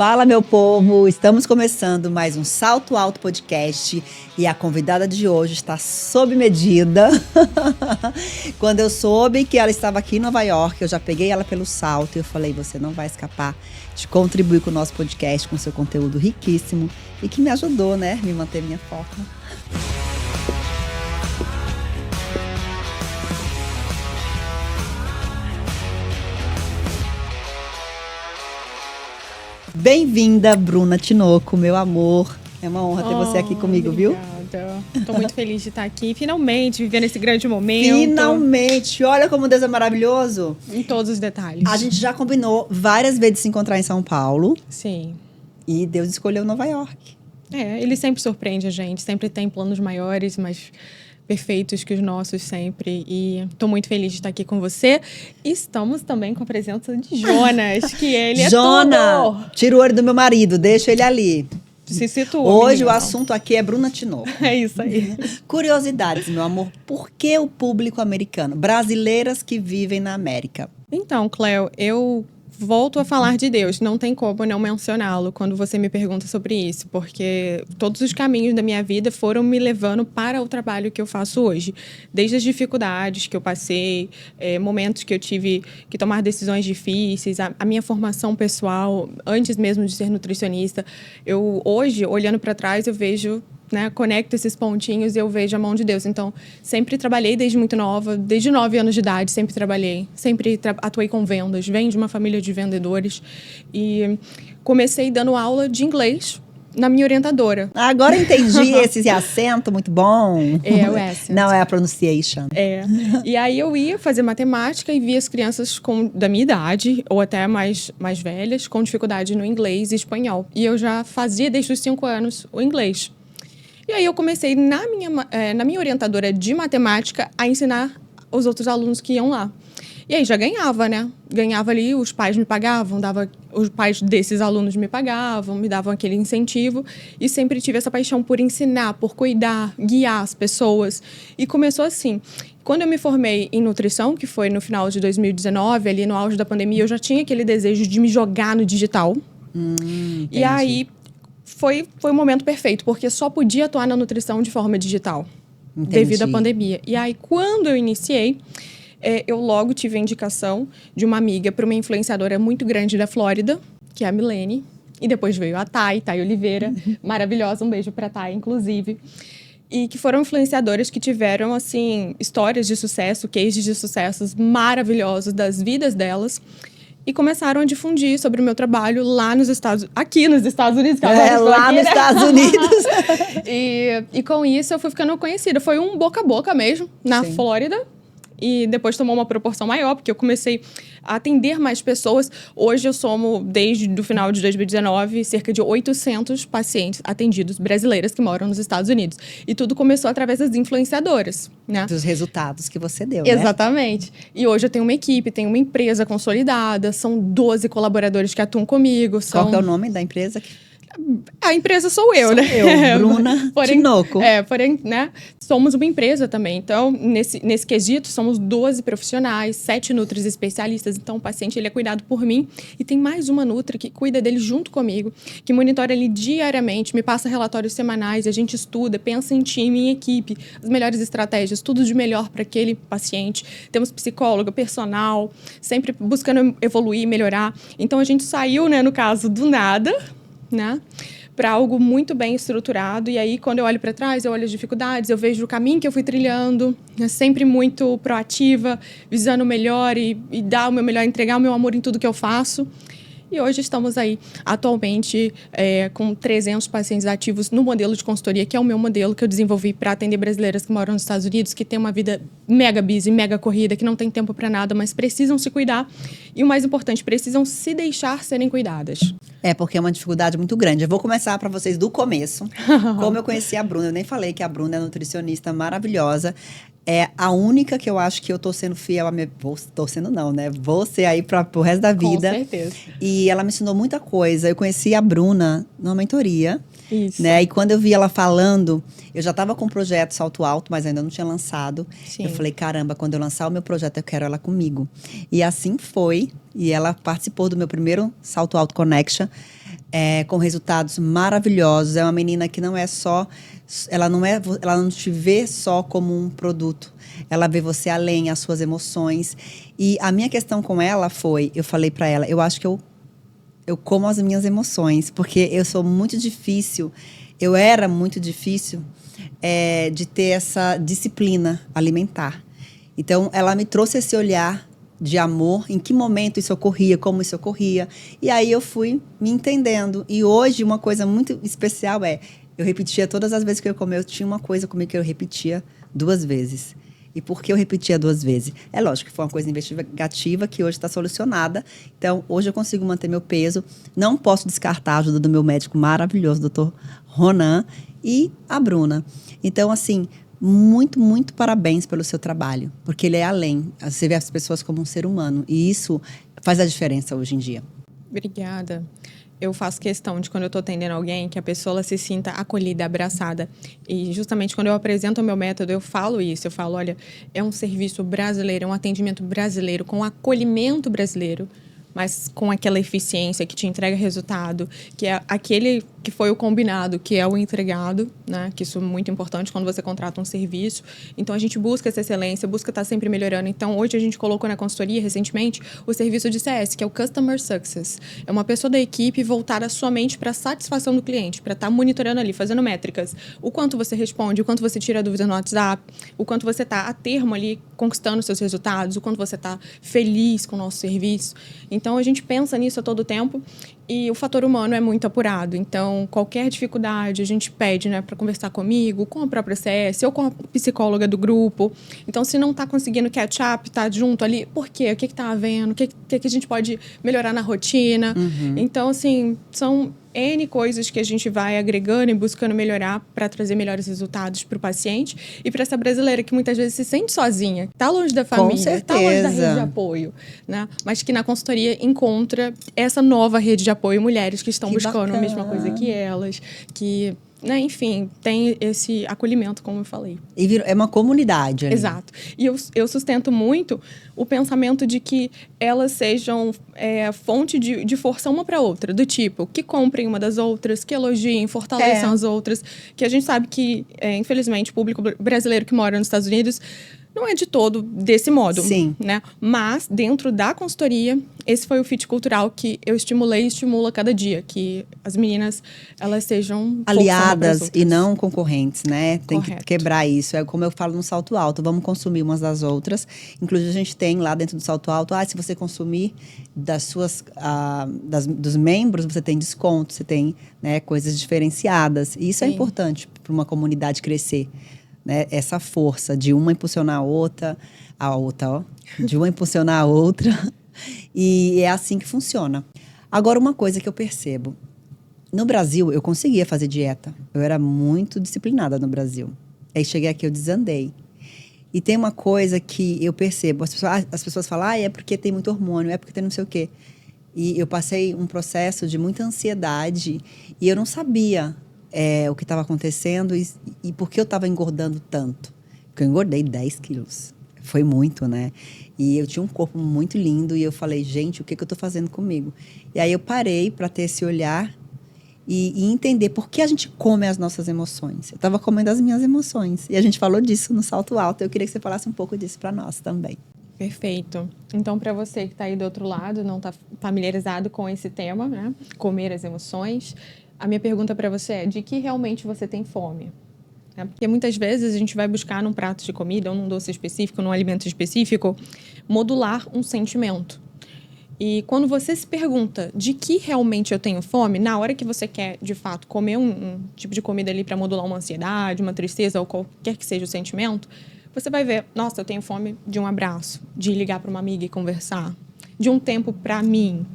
Fala, meu povo! Estamos começando mais um Salto Alto Podcast e a convidada de hoje está sob medida. Quando eu soube que ela estava aqui em Nova York, eu já peguei ela pelo salto e eu falei, você não vai escapar de contribuir com o nosso podcast, com seu conteúdo riquíssimo e que me ajudou, né, me manter minha forma. Bem-vinda, Bruna Tinoco, meu amor. É uma honra ter você aqui comigo, obrigada. Viu? Estou muito feliz de estar aqui, finalmente, vivendo esse grande momento. Finalmente! Olha como Deus é maravilhoso. Em todos os detalhes. A gente já combinou várias vezes se encontrar em São Paulo. Sim. E Deus escolheu Nova York. Ele sempre surpreende a gente, sempre tem planos maiores, mas perfeitos que os nossos sempre. E estou muito feliz de estar aqui com você. E estamos também com a presença de Jonas, que ele é tudo. Tira o olho do meu marido, deixa ele ali. Se situa. Hoje menina. o assunto aqui é Bruna Tinoco. É isso aí. Curiosidades, meu amor. Por que o público americano? Brasileiras que vivem na América. Então, Cleo, eu volto a falar de Deus. Não tem como não mencioná-lo quando você me pergunta sobre isso, porque todos os caminhos da minha vida foram me levando para o trabalho que eu faço hoje. Desde as dificuldades que eu passei, momentos que eu tive que tomar decisões difíceis, a minha formação pessoal, antes mesmo de ser nutricionista. Eu, hoje, olhando para trás, eu vejo... conecto esses pontinhos e eu vejo a mão de Deus. Então, sempre trabalhei desde muito nova, desde 9 anos de idade, sempre trabalhei. Sempre atuei com vendas, venho de uma família de vendedores. E comecei dando aula de inglês na minha orientadora. Agora entendi esse acento muito bom. É o accent. Não, é a pronunciation. E aí eu ia fazer matemática e via as crianças da minha idade, ou até mais velhas, com dificuldade no inglês e espanhol. E eu já fazia desde os 5 anos o inglês. E aí eu comecei, na minha orientadora de matemática, a ensinar os outros alunos que iam lá. E aí já ganhava, né? Ganhava ali, os pais me pagavam, os pais desses alunos me pagavam, me davam aquele incentivo. E sempre tive essa paixão por ensinar, por cuidar, guiar as pessoas. E começou assim. Quando eu me formei em nutrição, que foi no final de 2019, ali no auge da pandemia, eu já tinha aquele desejo de me jogar no digital. E aí... Foi o momento perfeito, porque só podia atuar na nutrição de forma digital, devido à pandemia. E aí, quando eu iniciei, eu logo tive a indicação de uma amiga para uma influenciadora muito grande da Flórida, que é a Milene. E depois veio a Thay Oliveira, maravilhosa, um beijo para a Thay, inclusive. E que foram influenciadoras que tiveram, assim, histórias de sucesso, cases de sucessos maravilhosos das vidas delas. E começaram a difundir sobre o meu trabalho aqui nos Estados Unidos. Que lá aqui, nos Estados Unidos. E com isso eu fui ficando conhecida. Foi um boca a boca mesmo, na Flórida. E depois tomou uma proporção maior, porque eu comecei a atender mais pessoas. Hoje eu somo, desde o final de 2019, cerca de 800 pacientes atendidos brasileiras que moram nos Estados Unidos. E tudo começou através das influenciadoras, né? Dos resultados que você deu, Exatamente. Né? E hoje eu tenho uma equipe, tenho uma empresa consolidada, são 12 colaboradores que atuam comigo. Qual que é o nome da empresa? A empresa sou eu, né? Eu, Bruna Tinoco. Porém, né? Somos uma empresa também. Então, nesse quesito, somos 12 profissionais, 7 nutris especialistas. Então, o paciente ele é cuidado por mim. E tem mais uma nutri que cuida dele junto comigo, que monitora ele diariamente, me passa relatórios semanais, a gente estuda, pensa em time, em equipe, as melhores estratégias, tudo de melhor para aquele paciente. Temos psicóloga, personal, sempre buscando evoluir, melhorar. Então, a gente saiu, né, no caso, do nada, né, para algo muito bem estruturado. E aí, quando eu olho para trás, eu olho as dificuldades, eu vejo o caminho que eu fui trilhando, né, sempre muito proativa, visando o melhor e dar o meu melhor, entregar o meu amor em tudo que eu faço. E hoje estamos aí, atualmente, com 300 pacientes ativos no modelo de consultoria, que é o meu modelo que eu desenvolvi para atender brasileiras que moram nos Estados Unidos, que têm uma vida mega busy, mega corrida, que não tem tempo para nada, mas precisam se cuidar. E o mais importante, precisam se deixar serem cuidadas. Porque é uma dificuldade muito grande. Eu vou começar para vocês do começo. Como eu conheci a Bruna, eu nem falei que a Bruna é nutricionista maravilhosa. É a única que eu acho que eu tô sendo fiel a minha... Tô sendo não, né? Vou ser aí pro resto da vida. Com certeza. E ela me ensinou muita coisa. Eu conheci a Bruna numa mentoria. Isso. Né? E quando eu vi ela falando, eu já estava com o projeto Salto Alto, mas ainda não tinha lançado. Sim. Eu falei, caramba, quando eu lançar o meu projeto, eu quero ela comigo. E assim foi. E ela participou do meu primeiro Salto Alto Connection. com resultados maravilhosos. É uma menina que não é só... ela não te vê só como um produto. Ela vê você além, as suas emoções. E a minha questão com ela foi... eu falei para ela, eu acho que eu como as minhas emoções. Porque eu sou muito difícil... eu era muito difícil de ter essa disciplina alimentar. Então, ela me trouxe esse olhar de amor, em que momento isso ocorria, como isso ocorria. E aí eu fui me entendendo. E hoje, uma coisa muito especial eu repetia todas as vezes que eu comia, eu tinha uma coisa comigo que eu repetia 2 vezes. E por que eu repetia 2 vezes? É lógico que foi uma coisa investigativa que hoje está solucionada. Então, hoje eu consigo manter meu peso. Não posso descartar a ajuda do meu médico maravilhoso, doutor Ronan, e a Bruna. Então, assim, muito, muito parabéns pelo seu trabalho. Porque ele é além. Você vê as pessoas como um ser humano. E isso faz a diferença hoje em dia. Obrigada. Eu faço questão de, quando eu estou atendendo alguém, que a pessoa ela se sinta acolhida, abraçada. E justamente quando eu apresento o meu método, eu falo isso. Eu falo, olha, é um serviço brasileiro, é um atendimento brasileiro, com acolhimento brasileiro, mas com aquela eficiência que te entrega resultado, que é aquele que foi o combinado, que é o entregado, né? Que isso é muito importante quando você contrata um serviço. Então, a gente busca essa excelência, busca estar sempre melhorando. Então, hoje a gente colocou na consultoria, recentemente, o serviço de CS, que é o Customer Success. É uma pessoa da equipe voltada somente para a satisfação do cliente, para estar monitorando ali, fazendo métricas. O quanto você responde, o quanto você tira dúvida no WhatsApp, o quanto você está a termo ali conquistando seus resultados, o quanto você está feliz com o nosso serviço. Então, a gente pensa nisso a todo tempo. E o fator humano é muito apurado. Então, qualquer dificuldade, a gente pede, né, para conversar comigo, com a própria CS ou com a psicóloga do grupo. Então, se não está conseguindo catch up, tá junto ali, por quê? O que está havendo? O que a gente pode melhorar na rotina? Uhum. Então, assim, são N coisas que a gente vai agregando e buscando melhorar para trazer melhores resultados para o paciente e para essa brasileira que muitas vezes se sente sozinha, está longe da família, está longe da rede de apoio, né? Mas que na consultoria encontra essa nova rede de apoio, mulheres que estão buscando a mesma coisa que elas, que, né, enfim, tem esse acolhimento, como eu falei. E é uma comunidade ali. Exato. E eu sustento muito o pensamento de que elas sejam fonte de força uma para outra, do tipo, que comprem uma das outras, que elogiem, fortaleçam as outras, que a gente sabe que, infelizmente, o público brasileiro que mora nos Estados Unidos não é de todo desse modo. Sim. Né? Mas, dentro da consultoria, esse foi o fit cultural que eu estimulei e estimulo a cada dia. Que as meninas, elas sejam aliadas e não concorrentes, né? Tem Correto. que quebrar isso. É como eu falo no Salto Alto, vamos consumir umas das outras. Inclusive, a gente tem lá dentro do Salto Alto, se você consumir das suas, dos membros, você tem desconto, você tem, né, coisas diferenciadas. E isso é importante para uma comunidade crescer. Né, essa força de uma impulsionar a outra, de uma impulsionar a outra, e é assim que funciona. Agora, uma coisa que eu percebo, no Brasil eu conseguia fazer dieta, eu era muito disciplinada no Brasil, aí cheguei aqui, eu desandei, e tem uma coisa que eu percebo, as pessoas falam, é porque tem muito hormônio, é porque tem não sei o quê, e eu passei um processo de muita ansiedade, e eu não sabia o que estava acontecendo e por que eu estava engordando tanto. Porque eu engordei 10 quilos. Foi muito, né? E eu tinha um corpo muito lindo e eu falei, gente, o que eu estou fazendo comigo? E aí eu parei para ter esse olhar e entender por que a gente come as nossas emoções. Eu estava comendo as minhas emoções. E a gente falou disso no Salto Alto. Eu queria que você falasse um pouco disso para nós também. Perfeito. Então, para você que está aí do outro lado, não está familiarizado com esse tema, né? Comer as emoções, a minha pergunta para você é, de que realmente você tem fome? Porque muitas vezes a gente vai buscar num prato de comida, ou num doce específico, num alimento específico, modular um sentimento. E quando você se pergunta de que realmente eu tenho fome, na hora que você quer, de fato, comer um tipo de comida ali para modular uma ansiedade, uma tristeza ou qualquer que seja o sentimento, você vai ver, nossa, eu tenho fome de um abraço, de ligar para uma amiga e conversar, de um tempo para mim.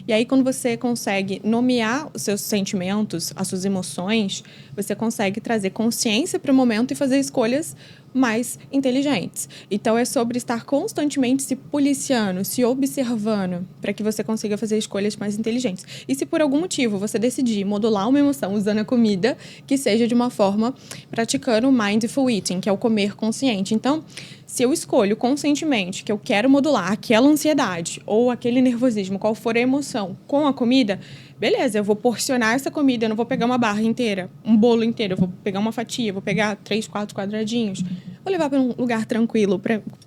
E aí, quando você consegue nomear os seus sentimentos, as suas emoções, você consegue trazer consciência para o momento e fazer escolhas mais inteligentes. Então, é sobre estar constantemente se policiando, se observando, para que você consiga fazer escolhas mais inteligentes. E se por algum motivo você decidir modular uma emoção usando a comida, que seja de uma forma praticando o mindful eating, que é o comer consciente. Então, se eu escolho conscientemente que eu quero modular aquela ansiedade ou aquele nervosismo, qual for a emoção, com a comida, beleza, eu vou porcionar essa comida, eu não vou pegar uma barra inteira, um bolo inteiro, eu vou pegar uma fatia, vou pegar 3, 4 quadradinhos. Vou levar para um lugar tranquilo,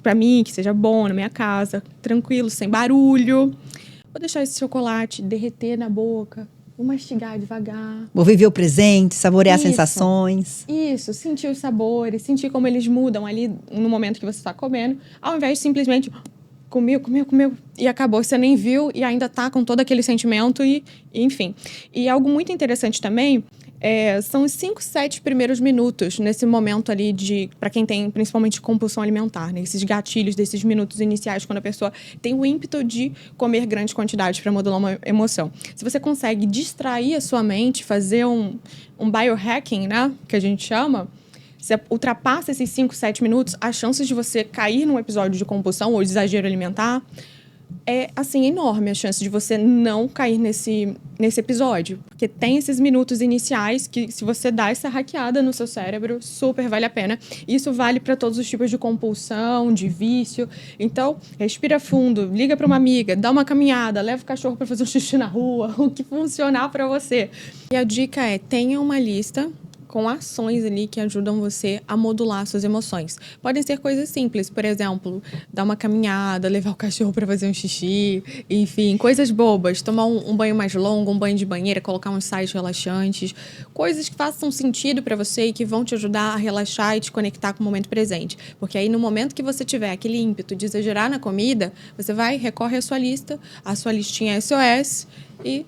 para mim, que seja bom, na minha casa, tranquilo, sem barulho. Vou deixar esse chocolate derreter na boca, vou mastigar devagar. Vou viver o presente, saborear as Isso. sensações. Isso, sentir os sabores, sentir como eles mudam ali no momento que você está comendo, ao invés de simplesmente comeu e acabou, você nem viu e ainda tá com todo aquele sentimento e enfim. E algo muito interessante também são os 5, 7 primeiros minutos nesse momento ali para quem tem principalmente compulsão alimentar, né? Esses gatilhos desses minutos iniciais, quando a pessoa tem o ímpeto de comer grandes quantidades para modular uma emoção. Se você consegue distrair a sua mente, fazer um biohacking, né? Que a gente chama, você ultrapassa esses 5, 7 minutos, as chances de você cair num episódio de compulsão ou de exagero alimentar é, assim, enorme a chance de você não cair nesse episódio. Porque tem esses minutos iniciais que, se você dá essa hackeada no seu cérebro, super vale a pena. Isso vale para todos os tipos de compulsão, de vício. Então, respira fundo, liga para uma amiga, dá uma caminhada, leva o cachorro para fazer um xixi na rua, o que funcionar para você. E a dica é, tenha uma lista com ações ali que ajudam você a modular suas emoções. Podem ser coisas simples, por exemplo, dar uma caminhada, levar o cachorro para fazer um xixi, enfim, coisas bobas, tomar um banho mais longo, um banho de banheira, colocar uns sais relaxantes, coisas que façam sentido para você e que vão te ajudar a relaxar e te conectar com o momento presente. Porque aí, no momento que você tiver aquele ímpeto de exagerar na comida, você recorre à sua lista, a sua listinha SOS e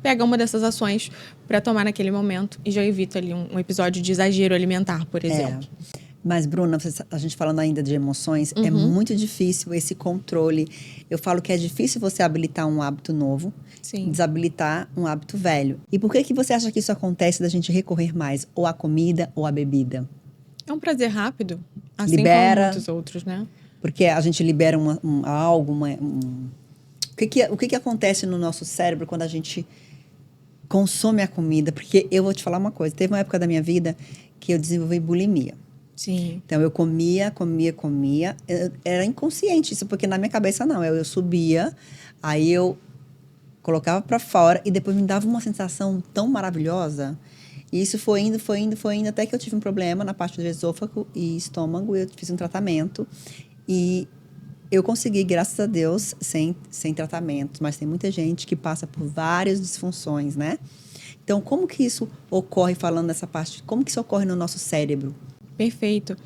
pega uma dessas ações para tomar naquele momento e já evita ali um episódio de exagero alimentar, por exemplo. Mas, Bruna, a gente falando ainda de emoções, é muito difícil esse controle. Eu falo que é difícil você habilitar um hábito novo, Sim. desabilitar um hábito velho. E por que você acha que isso acontece da gente recorrer mais ou à comida ou à bebida? É um prazer rápido, assim Libera, como muitos outros, né? Porque a gente libera algo. O que acontece no nosso cérebro quando a gente consome a comida? Porque eu vou te falar uma coisa. Teve uma época da minha vida que eu desenvolvi bulimia. Sim. Então, eu comia. Era inconsciente isso, porque na minha cabeça não. Eu subia, aí eu colocava pra fora e depois me dava uma sensação tão maravilhosa. E isso foi indo, até que eu tive um problema na parte do esôfago e estômago. Eu fiz um tratamento e eu consegui, graças a Deus, sem tratamento. Mas tem muita gente que passa por várias disfunções, né? Então, como que isso ocorre, falando dessa parte, como que isso ocorre no nosso cérebro? Perfeito.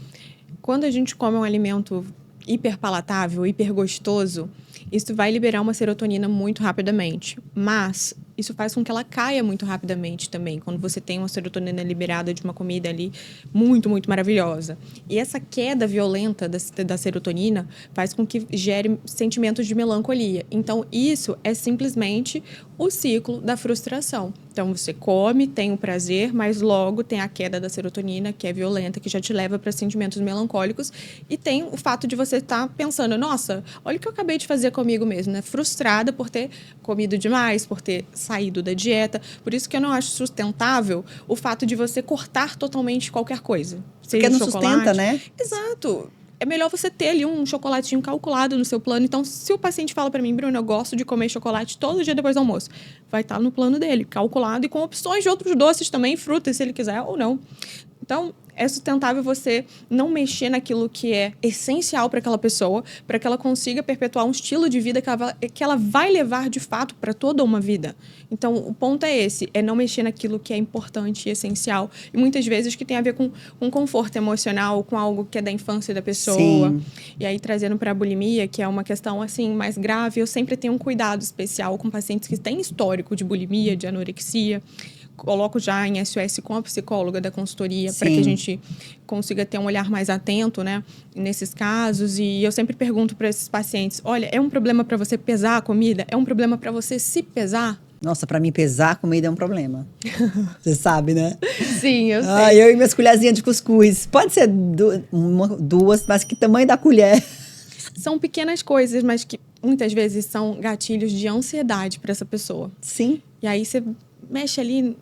Quando a gente come um alimento hiperpalatável, hipergostoso, isso vai liberar uma serotonina muito rapidamente. Mas isso faz com que ela caia muito rapidamente também, quando você tem uma serotonina liberada de uma comida ali muito, muito maravilhosa. E essa queda violenta da serotonina faz com que gere sentimentos de melancolia. Então, isso é simplesmente o ciclo da frustração. Então, você come, tem o prazer, mas logo tem a queda da serotonina, que é violenta, que já te leva para sentimentos melancólicos. E tem o fato de você estar pensando, nossa, olha o que eu acabei de fazer comigo mesmo, né? Frustrada por ter comido demais, por ter saído da dieta. Por isso que eu não acho sustentável o fato de você cortar totalmente qualquer coisa. Porque não sustenta, né? Exato. É melhor você ter ali um chocolatinho calculado no seu plano. Então, se o paciente fala para mim, Bruno, eu gosto de comer chocolate todo dia depois do almoço, vai estar no plano dele, calculado e com opções de outros doces também, frutas, se ele quiser ou não. Então, é sustentável você não mexer naquilo que é essencial para aquela pessoa, para que ela consiga perpetuar um estilo de vida que ela vai levar, de fato, para toda uma vida. Então, o ponto é esse, é não mexer naquilo que é importante e essencial. E muitas vezes que tem a ver com conforto emocional, com algo que é da infância da pessoa. Sim. E aí, trazendo para a bulimia, que é uma questão, assim, mais grave, eu sempre tenho um cuidado especial com pacientes que têm histórico de bulimia, de anorexia. Coloco já em SOS com a psicóloga da consultoria para que a gente consiga ter um olhar mais atento, né, nesses casos. E eu sempre pergunto para esses pacientes, olha, é um problema para você pesar a comida? É um problema para você se pesar? Nossa, pra mim pesar a comida é um problema. Você sabe, né? Sim, eu sei. Eu e minhas colherzinhas de cuscuz. Pode ser duas, mas que tamanho da colher? São pequenas coisas, mas que muitas vezes são gatilhos de ansiedade para essa pessoa. Sim. E aí você mexe ali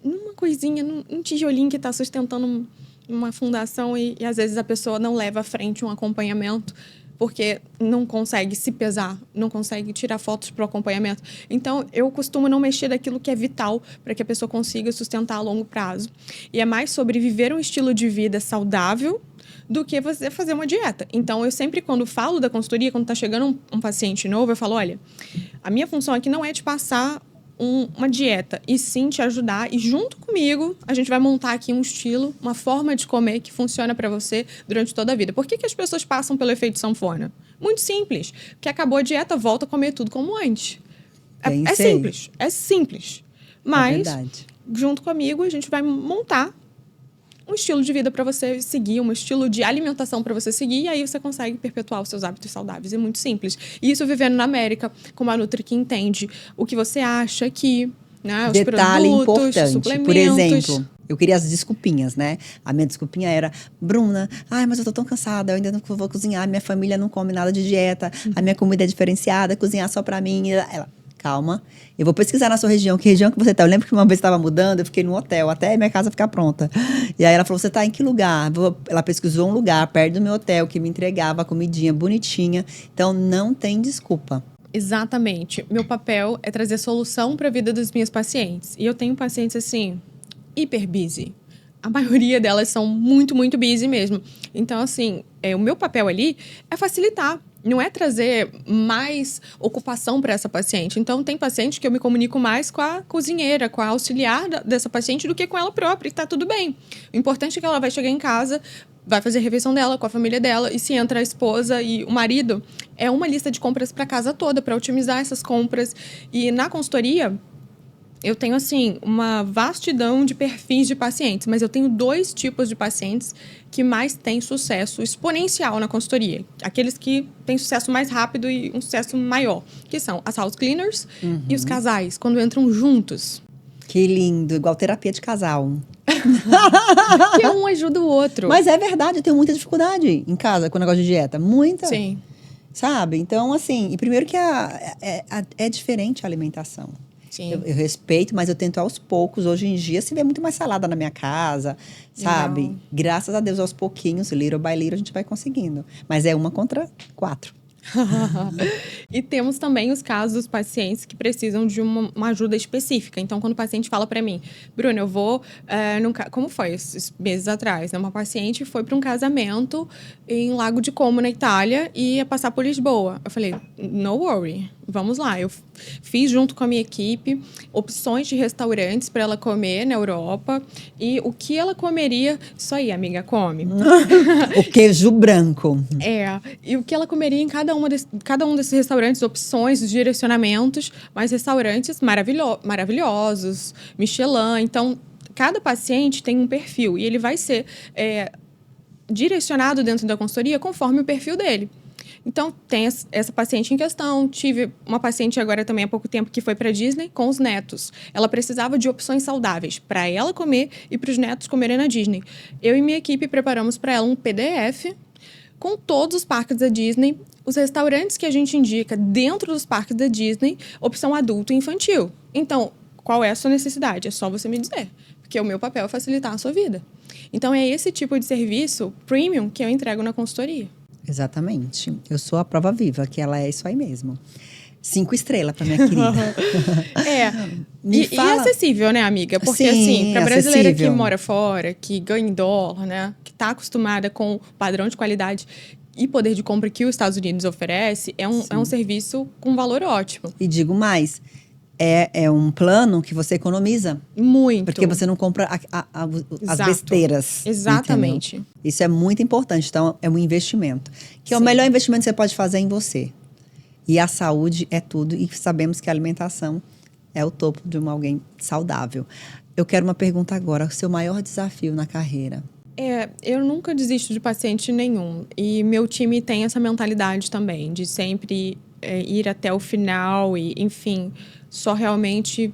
numa coisinha, num tijolinho que está sustentando uma fundação e às vezes a pessoa não leva à frente um acompanhamento porque não consegue se pesar, não consegue tirar fotos para o acompanhamento. Então, eu costumo não mexer daquilo que é vital para que a pessoa consiga sustentar a longo prazo. E é mais sobre viver um estilo de vida saudável do que você fazer uma dieta. Então, eu sempre, quando falo da consultoria, quando está chegando um paciente novo, eu falo, olha, a minha função aqui não é te passar uma dieta, e sim te ajudar, e junto comigo, a gente vai montar aqui um estilo, uma forma de comer que funciona para você durante toda a vida. Por que as pessoas passam pelo efeito sanfona? Muito simples. Porque acabou a dieta, volta a comer tudo como antes. É simples, é simples. Mas, junto comigo, a gente vai montar um estilo de vida para você seguir, um estilo de alimentação para você seguir, e aí você consegue perpetuar os seus hábitos saudáveis. É muito simples. E isso vivendo na América, com uma Nutri que entende o que você acha que, né, os detalhe produtos, importante, suplementos. por exemplo, eu queria as desculpinhas, né? A minha desculpinha era, Bruna, mas eu tô tão cansada, eu ainda não vou cozinhar, minha família não come nada de dieta, a minha comida é diferenciada, cozinhar só pra mim. Ela, calma, eu vou pesquisar na sua região, que região que você tá. Eu lembro que uma vez estava mudando, eu fiquei num hotel, até minha casa ficar pronta. E aí ela falou, você tá em que lugar? Ela pesquisou um lugar perto do meu hotel, que me entregava a comidinha bonitinha. Então, não tem desculpa. Exatamente. Meu papel é trazer solução para a vida das minhas pacientes. E eu tenho pacientes, assim, hiper busy. A maioria delas são muito, muito busy mesmo. Então, assim, o meu papel ali é facilitar. Não é trazer mais ocupação para essa paciente. Então, tem paciente que eu me comunico mais com a cozinheira, com a auxiliar dessa paciente do que com ela própria. E tá tudo bem. O importante é que ela vai chegar em casa, vai fazer a refeição dela com a família dela. E se entra a esposa e o marido, é uma lista de compras para a casa toda, para otimizar essas compras. E na consultoria, eu tenho, assim, uma vastidão de perfis de pacientes, mas eu tenho 2 tipos de pacientes que mais têm sucesso exponencial na consultoria. Aqueles que têm sucesso mais rápido e um sucesso maior, que são as house cleaners e os casais, quando entram juntos. Que lindo, igual terapia de casal. Que um ajuda o outro. Mas é verdade, eu tenho muita dificuldade em casa com o negócio de dieta. Muita. Sim. Sabe? Então, assim, e primeiro que é diferente a alimentação. Sim. Eu respeito, mas eu tento aos poucos. Hoje em dia, se vê muito mais salada na minha casa, sabe? Legal. Graças a Deus, aos pouquinhos, little by little, a gente vai conseguindo. Mas é 1 contra 4. E temos também os casos dos pacientes que precisam de uma ajuda específica. Então, quando o paciente fala para mim, Bruna, eu vou... como foi esses meses atrás? Né? Uma paciente foi para um casamento em Lago de Como, na Itália, e ia passar por Lisboa. Eu falei, no worry, vamos lá. Eu fiz junto com a minha equipe opções de restaurantes para ela comer na Europa. E o que ela comeria... Isso aí, amiga, come. O queijo branco. E o que ela comeria em cada um desses restaurantes, opções, direcionamentos, mas restaurantes maravilhosos, Michelin. Então, cada paciente tem um perfil e ele vai ser direcionado dentro da consultoria conforme o perfil dele. Então, tem essa paciente em questão. Tive uma paciente agora também há pouco tempo que foi para a Disney com os netos. Ela precisava de opções saudáveis para ela comer e para os netos comerem na Disney. Eu e minha equipe preparamos para ela um PDF com todos os parques da Disney, os restaurantes que a gente indica dentro dos parques da Disney, opção adulto e infantil. Então, qual é a sua necessidade? É só você me dizer, porque o meu papel é facilitar a sua vida. Então, é esse tipo de serviço premium que eu entrego na consultoria. Exatamente. Eu sou a prova viva, que ela é isso aí mesmo. 5 estrelas para minha querida. E acessível, né, amiga? Porque, assim, para brasileira que mora fora, que ganha em dólar, né? Que está acostumada com o padrão de qualidade e poder de compra que os Estados Unidos oferece, é um serviço com valor ótimo. E digo mais, é um plano que você economiza. Muito. Porque você não compra as besteiras. Exatamente. Entendeu? Isso é muito importante. Então, é um investimento. Que é o melhor investimento que você pode fazer em você. E a saúde é tudo. E sabemos que a alimentação é o topo de alguém saudável. Eu quero uma pergunta agora. O seu maior desafio na carreira? Eu nunca desisto de paciente nenhum. E meu time tem essa mentalidade também, de sempre ir até o final e, enfim, só realmente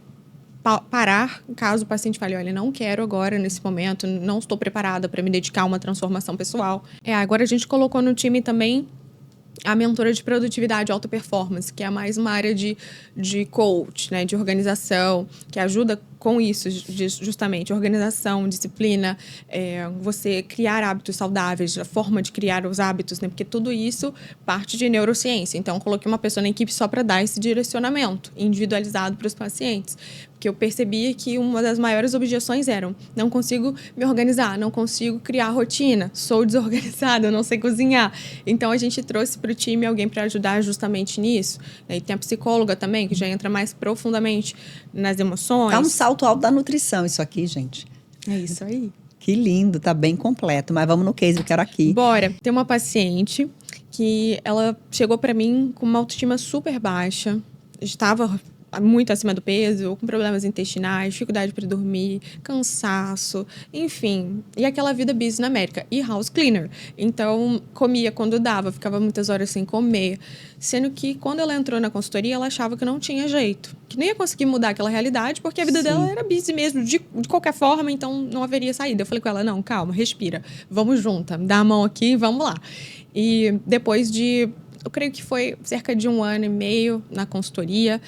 parar caso o paciente fale, olha, não quero agora, nesse momento, não estou preparada para me dedicar a uma transformação pessoal. Agora a gente colocou no time também a mentora de produtividade e alta performance, que é mais uma área de coach, né, de organização, que ajuda com isso, justamente, organização, disciplina, você criar hábitos saudáveis, a forma de criar os hábitos, né? Porque tudo isso parte de neurociência. Então, eu coloquei uma pessoa na equipe só para dar esse direcionamento individualizado para os pacientes. Porque eu percebia que uma das maiores objeções eram: não consigo me organizar, não consigo criar rotina, sou desorganizada, não sei cozinhar. Então, a gente trouxe para o time alguém para ajudar justamente nisso. E tem a psicóloga também, que já entra mais profundamente nas emoções. Tá um salto alto da nutrição isso aqui, gente. É isso aí. Que lindo, tá bem completo. Mas vamos no case, eu quero aqui. Bora. Tem uma paciente que ela chegou para mim com uma autoestima super baixa, estava muito acima do peso, com problemas intestinais, dificuldade para dormir, cansaço, enfim. E aquela vida busy na América. E house cleaner. Então, comia quando dava, ficava muitas horas sem comer. Sendo que, quando ela entrou na consultoria, ela achava que não tinha jeito. Que nem ia conseguir mudar aquela realidade, porque a vida dela era busy mesmo, de qualquer forma, então não haveria saída. Eu falei com ela: não, calma, respira. Vamos juntas, dá a mão aqui, vamos lá. E depois de... eu creio que foi cerca de 1 ano e meio na consultoria.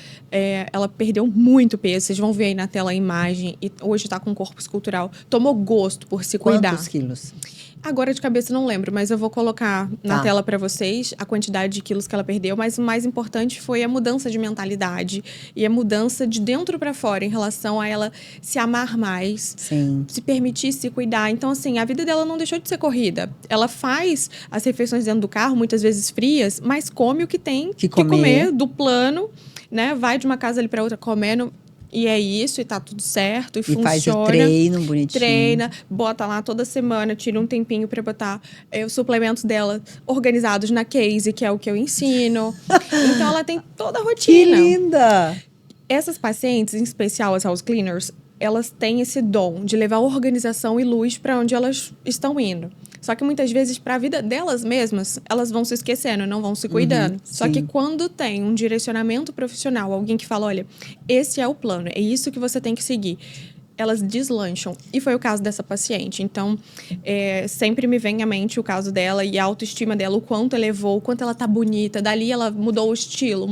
Ela perdeu muito peso. Vocês vão ver aí na tela a imagem. E hoje está com um corpo escultural. Tomou gosto por se cuidar. Quantos quilos? Agora de cabeça não lembro, mas eu vou colocar na tela para vocês a quantidade de quilos que ela perdeu. Mas o mais importante foi a mudança de mentalidade e a mudança de dentro para fora em relação a ela se amar mais, se permitir se cuidar. Então, assim, a vida dela não deixou de ser corrida. Ela faz as refeições dentro do carro, muitas vezes frias, mas come o que tem que comer do plano, né? Vai de uma casa ali para outra comendo. E é isso, e tá tudo certo, e funciona. Faz o treino bonitinho. Treina, bota lá toda semana, tira um tempinho para botar os suplementos dela organizados na case, que é o que eu ensino. Então, ela tem toda a rotina. Que linda! Essas pacientes, em especial as house cleaners, elas têm esse dom de levar organização e luz para onde elas estão indo. Só que muitas vezes, para a vida delas mesmas, elas vão se esquecendo, não vão se cuidando. Só que quando tem um direcionamento profissional, alguém que fala: olha, esse é o plano, é isso que você tem que seguir, elas deslancham. E foi o caso dessa paciente. Então, sempre me vem à mente o caso dela e a autoestima dela, o quanto elevou, o quanto ela tá bonita. Dali ela mudou o estilo,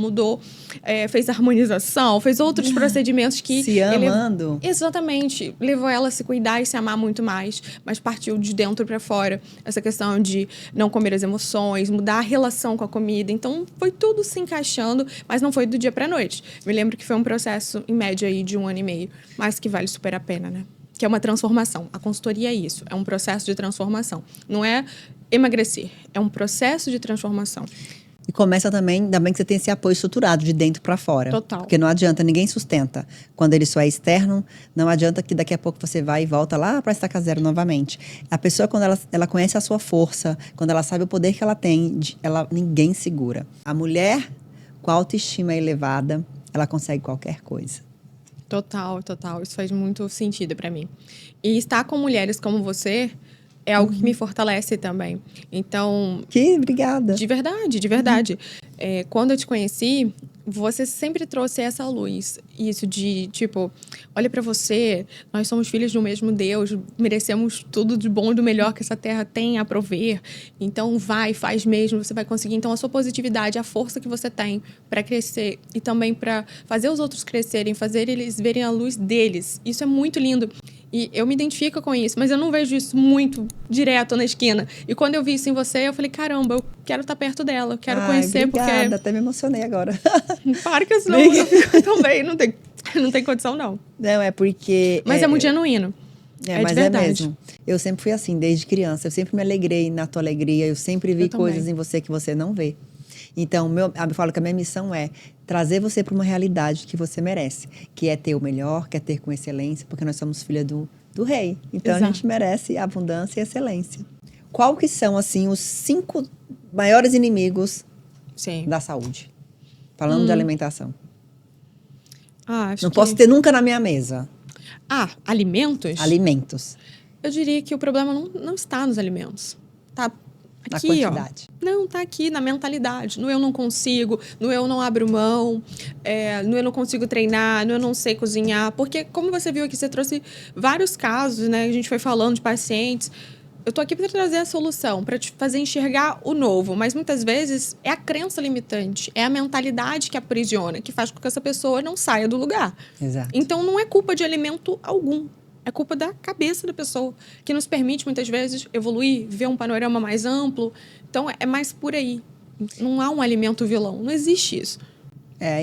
fez harmonização, fez outros procedimentos que... Se amando. Exatamente. Levou ela a se cuidar e se amar muito mais, mas partiu de dentro para fora. Essa questão de não comer as emoções, mudar a relação com a comida. Então, foi tudo se encaixando, mas não foi do dia para noite. Me lembro que foi um processo, em média, aí, de 1 ano e meio, mas que vale super a pena, né? Que é uma transformação. A consultoria é isso, é um processo de transformação. Não é emagrecer, é um processo de transformação. E começa também, ainda bem que você tem esse apoio estruturado de dentro para fora. Total. Porque não adianta, ninguém sustenta. Quando ele só é externo, não adianta que daqui a pouco você vai e volta lá para estaca zero novamente. A pessoa, quando ela conhece a sua força, quando ela sabe o poder que ela tem, ninguém segura. A mulher com a autoestima elevada, ela consegue qualquer coisa. Total, total. Isso faz muito sentido para mim. E estar com mulheres como você é algo que me fortalece também. Então... Obrigada. De verdade, de verdade. Quando eu te conheci, você sempre trouxe essa luz. Isso de, tipo, olha pra você, nós somos filhos do mesmo Deus, merecemos tudo de bom e do melhor que essa terra tem a prover. Então, vai, faz mesmo, você vai conseguir. Então, a sua positividade, a força que você tem pra crescer e também pra fazer os outros crescerem, fazer eles verem a luz deles. Isso é muito lindo. E eu me identifico com isso, mas eu não vejo isso muito direto na esquina. E quando eu vi isso em você, eu falei: caramba, eu quero estar perto dela, eu quero conhecer, obrigada, porque... até me emocionei agora. Para que senão eu fico também, não tem condição, não. Não, é porque... Mas é muito genuíno. Mas de verdade. é mesmo. Eu sempre fui assim, desde criança. Eu sempre me alegrei na tua alegria. Eu sempre vi coisas em você que você não vê. Então, eu falo que a minha missão é trazer você para uma realidade que você merece. Que é ter o melhor, que é ter com excelência, porque nós somos filha do rei. Então, a gente merece abundância e excelência. Qual que são, assim, os 5 maiores inimigos da saúde? Falando de alimentação. Não posso ter nunca na minha mesa. Alimentos? Alimentos. Eu diria que o problema não está nos alimentos. Tá aqui, na quantidade. Não, tá aqui na mentalidade. No eu não consigo, no eu não abro mão, no eu não consigo treinar, no eu não sei cozinhar. Porque, como você viu aqui, você trouxe vários casos, né? A gente foi falando de pacientes. eu tô aqui para trazer a solução, para te fazer enxergar o novo, mas muitas vezes é a crença limitante, é a mentalidade que aprisiona, que faz com que essa pessoa não saia do lugar. Exato. Então não é culpa de alimento algum, é culpa da cabeça da pessoa, que nos permite muitas vezes evoluir, ver um panorama mais amplo. Então é mais por aí. Não há um alimento vilão, não existe isso.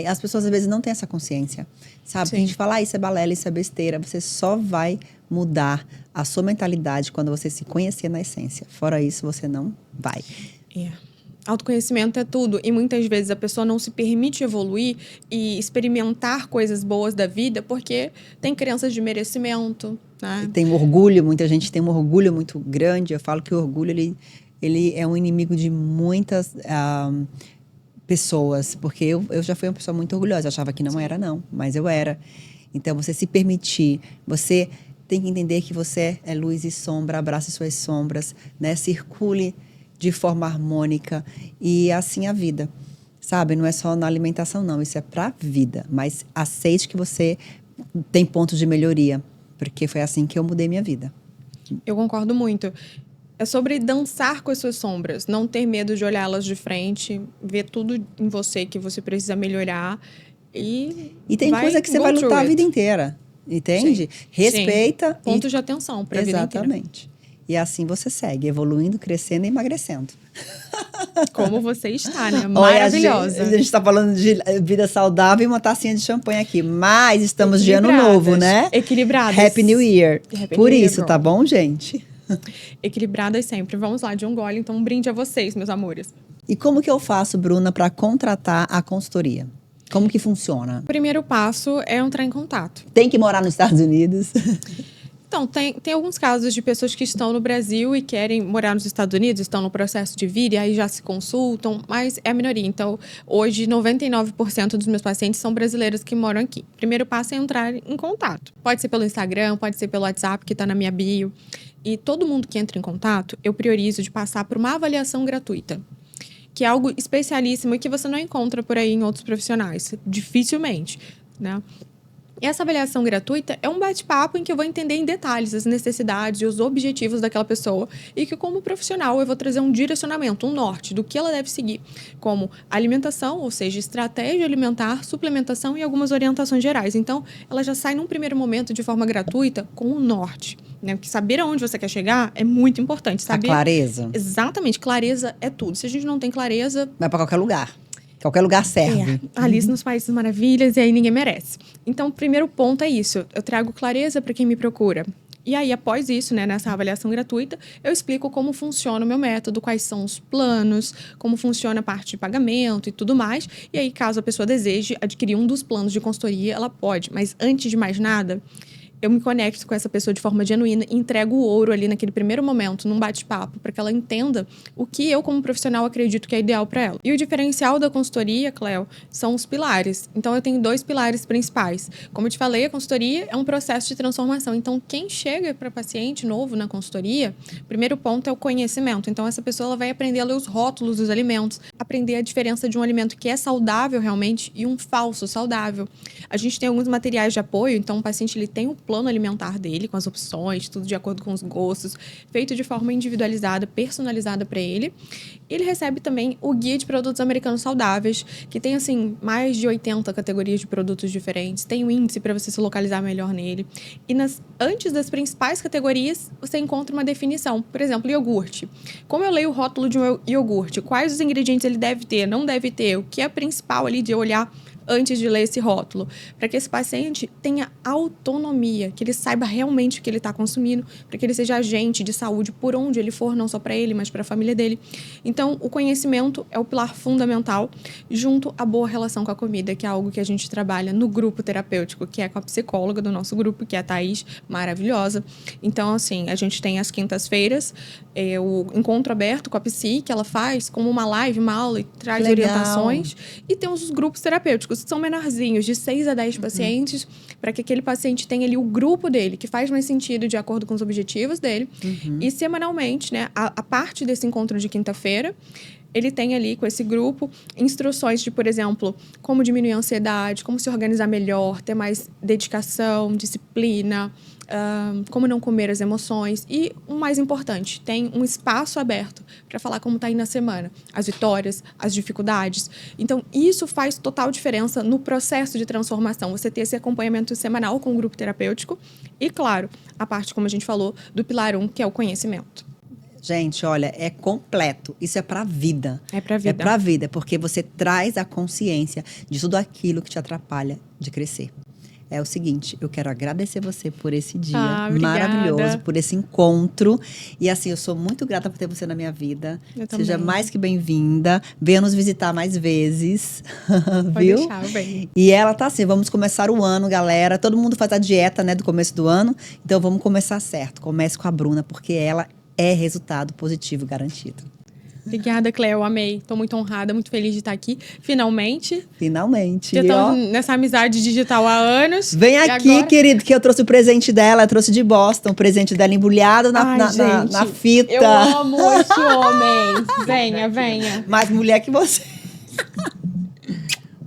As pessoas às vezes não têm essa consciência, sabe? Sim. A gente fala, isso é balela, isso é besteira. Você só vai mudar a sua mentalidade quando você se conhecer na essência. Fora isso, você não vai. Autoconhecimento é tudo. E muitas vezes a pessoa não se permite evoluir e experimentar coisas boas da vida porque tem crenças de merecimento, né? Tem um orgulho, muita gente tem um orgulho muito grande. Eu falo que o orgulho, ele é um inimigo de muitas pessoas. Porque eu já fui uma pessoa muito orgulhosa. Eu achava que não era, não. Mas eu era. Então, você se permitir, você tem que entender que você é luz e sombra, abrace suas sombras, né? Circule de forma harmônica e assim a vida, sabe? Não é só na alimentação, não. Isso é pra vida. Mas aceite que você tem pontos de melhoria, porque foi assim que eu mudei minha vida. Eu concordo muito. É sobre dançar com as suas sombras, não ter medo de olhá-las de frente, ver tudo em você que você precisa melhorar e tem coisa que você vai lutar a vida inteira. Entende? Sim. Respeita. Sim. Ponto de atenção para a vida inteira. Exatamente. E assim você segue, evoluindo, crescendo e emagrecendo. Como você está, né? Maravilhosa. Olha, a gente está falando de vida saudável e uma tacinha de champanhe aqui. Mas estamos de ano novo, né? Equilibradas. Happy New Year. Happy Por New Year, isso, tá bom, gente? Equilibradas sempre. Vamos lá, de um gole. Então, um brinde a vocês, meus amores. E como que eu faço, Bruna, para contratar a consultoria? Como que funciona? O primeiro passo é entrar em contato. Tem que morar nos Estados Unidos? Então, tem alguns casos de pessoas que estão no Brasil e querem morar nos Estados Unidos, estão no processo de vir e aí já se consultam, mas é a minoria. Então, hoje, 99% dos meus pacientes são brasileiros que moram aqui. O primeiro passo é entrar em contato. Pode ser pelo Instagram, pode ser pelo WhatsApp, que está na minha bio. E todo mundo que entra em contato, eu priorizo de passar por uma avaliação gratuita, que é algo especialíssimo e que você não encontra por aí em outros profissionais, dificilmente, né? E essa avaliação gratuita é um bate-papo em que eu vou entender em detalhes as necessidades e os objetivos daquela pessoa e que, como profissional, eu vou trazer um direcionamento, um norte do que ela deve seguir, como alimentação, ou seja, estratégia alimentar, suplementação e algumas orientações gerais. Então, ela já sai num primeiro momento de forma gratuita com um norte, né? Porque saber aonde você quer chegar é muito importante. Saber... A clareza. Exatamente, clareza é tudo. Se a gente não tem clareza... Vai para qualquer lugar. Qualquer lugar serve. Alice nos Países Maravilhas e aí ninguém merece. Então, o primeiro ponto é isso. Eu trago clareza para quem me procura. E aí, após isso, né, nessa avaliação gratuita, eu explico como funciona o meu método, quais são os planos, como funciona a parte de pagamento e tudo mais. E aí, caso a pessoa deseje adquirir um dos planos de consultoria, ela pode. Mas antes de mais nada, eu me conecto com essa pessoa de forma genuína e entrego o ouro ali naquele primeiro momento, num bate-papo, para que ela entenda o que eu, como profissional, acredito que é ideal para ela. E o diferencial da consultoria, Cléo, são os pilares. Então, eu tenho 2 pilares principais. Como eu te falei, a consultoria é um processo de transformação. Então, quem chega para paciente novo na consultoria, o primeiro ponto é o conhecimento. Então, essa pessoa ela vai aprender a ler os rótulos dos alimentos, aprender a diferença de um alimento que é saudável realmente e um falso saudável. A gente tem alguns materiais de apoio, então o paciente ele tem o plano alimentar dele, com as opções, tudo de acordo com os gostos, feito de forma individualizada, personalizada para ele. Ele recebe também o Guia de Produtos Americanos Saudáveis, que tem, assim, mais de 80 categorias de produtos diferentes, tem um índice para você se localizar melhor nele. E antes das principais categorias, você encontra uma definição. Por exemplo, iogurte. Como eu leio o rótulo de um iogurte? Quais os ingredientes ele deve ter, não deve ter? O que é principal ali de olhar antes de ler esse rótulo, para que esse paciente tenha autonomia, que ele saiba realmente o que ele está consumindo, para que ele seja agente de saúde por onde ele for, não só para ele, mas para a família dele. Então, o conhecimento é o pilar fundamental, junto à boa relação com a comida, que é algo que a gente trabalha no grupo terapêutico, que é com a psicóloga do nosso grupo, que é a Thaís, maravilhosa. Então, assim, a gente tem às quintas-feiras o encontro aberto com a psi, que ela faz como uma live, uma aula, e traz orientações. E temos os grupos terapêuticos, que são menorzinhos, de 6 a 10 pacientes, para que aquele paciente tenha ali o grupo dele, que faz mais sentido de acordo com os objetivos dele. E semanalmente, né, a parte desse encontro de quinta-feira, ele tem ali com esse grupo instruções de, por exemplo, como diminuir a ansiedade, como se organizar melhor, ter mais dedicação, disciplina, como não comer as emoções. E o mais importante, tem um espaço aberto para falar como está indo a semana, as vitórias, as dificuldades. Então, isso faz total diferença no processo de transformação. Você ter esse acompanhamento semanal com o grupo terapêutico e, claro, a parte, como a gente falou, do pilar 1, que é o conhecimento. Gente, olha, é completo. Isso é pra vida. É pra vida. É pra vida, porque você traz a consciência de tudo aquilo que te atrapalha de crescer. É o seguinte, eu quero agradecer você por esse dia maravilhoso, por esse encontro. E assim, eu sou muito grata por ter você na minha vida. Eu também. Seja mais que bem-vinda. Venha nos visitar mais vezes. Pode viu? deixar, eu venho. E ela tá assim, vamos começar o ano, galera. Todo mundo faz a dieta, né, do começo do ano. Então vamos começar certo. Comece com a Bruna, porque ela é resultado positivo garantido. Obrigada, Cléo, eu amei. Tô muito honrada, muito feliz de estar aqui. Finalmente. Finalmente. Já E, ó, estamos nessa amizade digital há anos. vem E aqui, agora... querido, que eu trouxe o presente dela. Eu trouxe de Boston, o presente dela embrulhado na fita. Eu amo esse homem. Venha, venha. Mais mulher que você.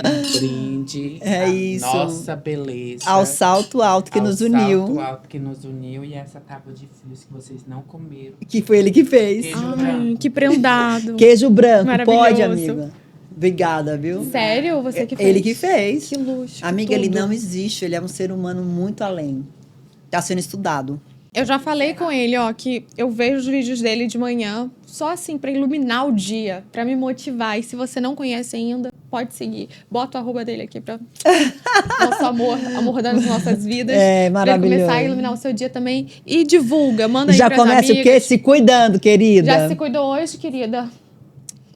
Um brinde É à isso. nossa beleza. Ao salto alto que ao nos uniu. salto alto que nos uniu e essa tábua de frios que vocês não comeram. Que foi ele que fez. Queijo Ai, branco. que prendado. Queijo branco, Maravilhoso. pode, amiga? Obrigada, viu? Sério? Você que fez? Ele que fez. Que luxo. Amiga, ele tudo. não existe. Ele é um ser humano muito além. Tá sendo estudado. Eu já falei com ele, ó, que eu vejo os vídeos dele de manhã só assim pra iluminar o dia, pra me motivar. E se você não conhece ainda, pode seguir. Bota o arroba dele aqui pra nosso amor das nossas vidas. É, pra maravilhoso. ele começar a iluminar o seu dia também. E divulga, manda aí Já pras começa amigas. o quê? Se cuidando, querida. Já se cuidou hoje, querida?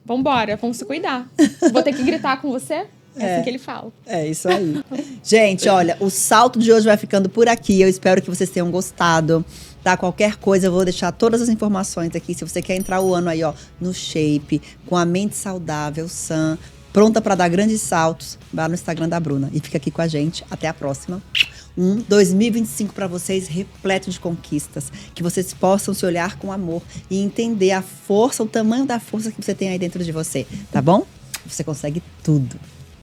Vambora, vamos se cuidar. Vou ter que gritar com você? É assim que ele fala. É isso aí. Gente, olha, o salto de hoje vai ficando por aqui. Eu espero que vocês tenham gostado. Tá? Qualquer coisa, eu vou deixar todas as informações aqui. Se você quer entrar o ano aí, ó, no shape, com a mente saudável, sã, pronta para dar grandes saltos, vá no Instagram da Bruna. E fica aqui com a gente. Até a próxima. 2025 para vocês repleto de conquistas. Que vocês possam se olhar com amor e entender a força, o tamanho da força que você tem aí dentro de você. Tá bom? Você consegue tudo.